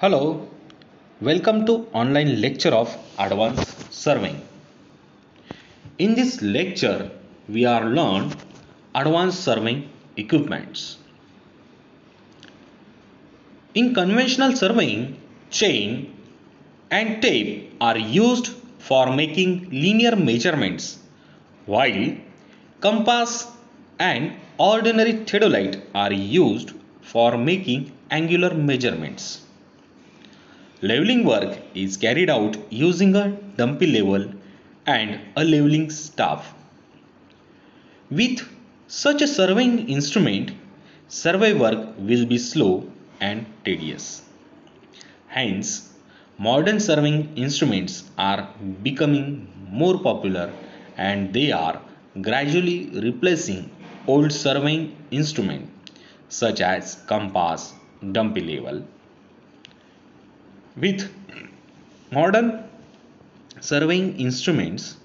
Hello, welcome to online lecture of advanced surveying. In this lecture, we are learn advanced surveying equipments. In conventional surveying, chain and tape are used for making linear measurements, while compass and ordinary theodolite are used for making angular measurements. Leveling work is carried out using a dumpy level and a leveling staff. With such a surveying instrument, survey work will be slow and tedious. Hence, modern surveying instruments are becoming more popular and they are gradually replacing old surveying instruments such as compass, dumpy level. With modern surveying instruments,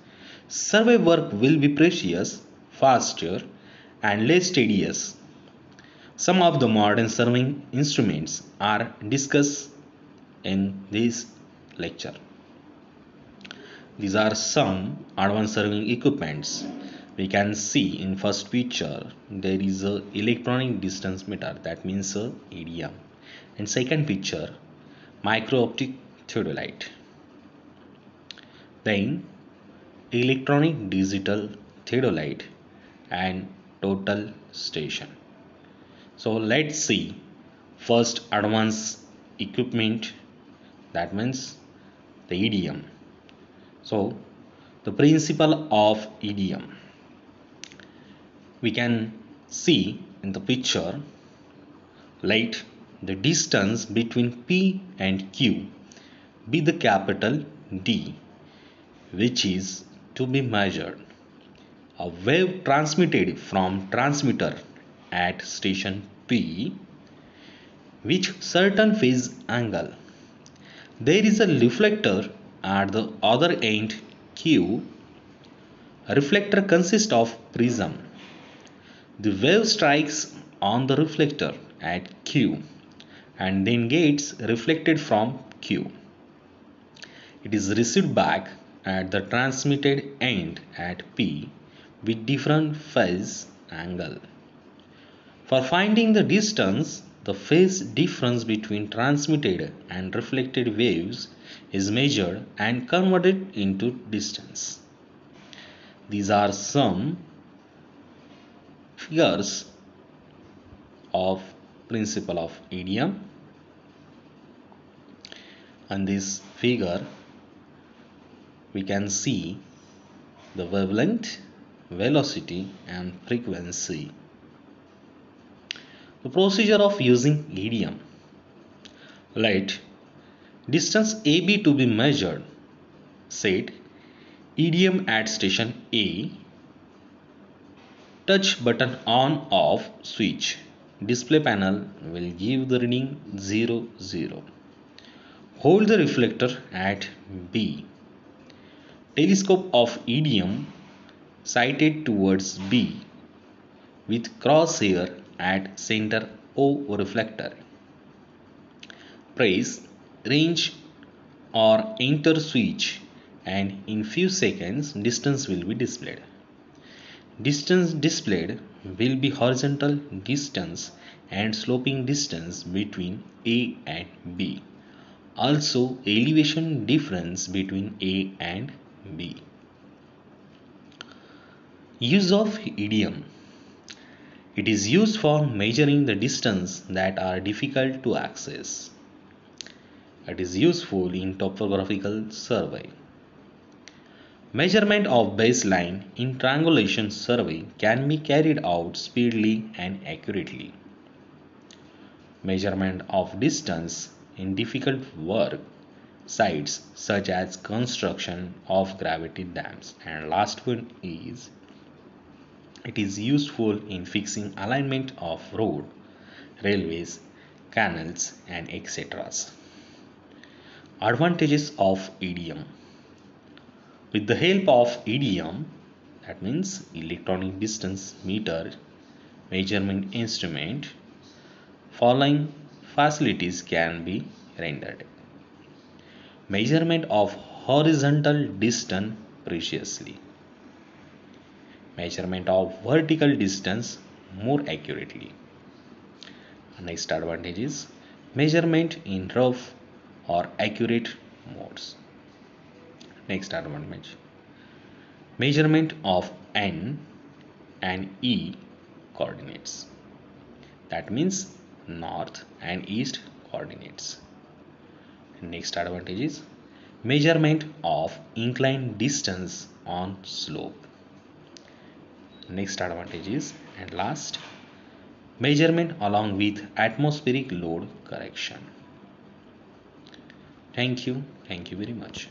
survey work will be precious, faster, and less tedious. Some of the modern surveying instruments are discussed in this lecture. These are some advanced surveying equipments. We can see in first picture there is a electronic distance meter, that means a EDM. And second picture, micro optic theodolite. Then electronic digital theodolite and total station. So let's see first advanced equipment, that means the EDM. So the principle of EDM, we can see in the picture, let the distance between P and Q be the capital D, which is to be measured. A wave transmitted from transmitter at station P with certain phase angle. There is a reflector at the other end Q. A reflector consists of prism. The wave strikes on the reflector at Q and then gets reflected from Q. It is received back at the transmitted end at P with different phase angle. For finding the distance, the phase difference between transmitted and reflected waves is measured and converted into distance. These are some figures of principle of EDM. On this figure, we can see the wavelength, velocity and frequency. The procedure of using EDM. Let distance AB to be measured. Set EDM at station A. Touch button on off switch. Display panel will give the reading 0 0. Hold the reflector at B. Telescope of EDM sighted towards B with crosshair at center O reflector. Press range or enter switch and in few seconds distance will be displayed. Distance displayed will be horizontal distance and sloping distance between A and B. Also elevation difference between A and B. Use of EDM. It is used for measuring the distance that are difficult to access. It is useful in topographical survey. Measurement of baseline in triangulation survey can be carried out speedily and accurately. Measurement of distance in difficult work sites such as construction of gravity dams. And last one is, it is useful in fixing alignment of road, railways, canals and etc. Advantages of EDM. With the help of EDM, that means electronic distance meter measurement instrument, following facilities can be rendered. Measurement of horizontal distance preciously. Measurement of vertical distance more accurately. Next advantage is measurement in rough or accurate modes. Next advantage, measurement of N and E coordinates. That means north and east coordinates. Next advantage is measurement of inclined distance on slope. Next advantage is, and last, measurement along with atmospheric load correction. Thank you very much.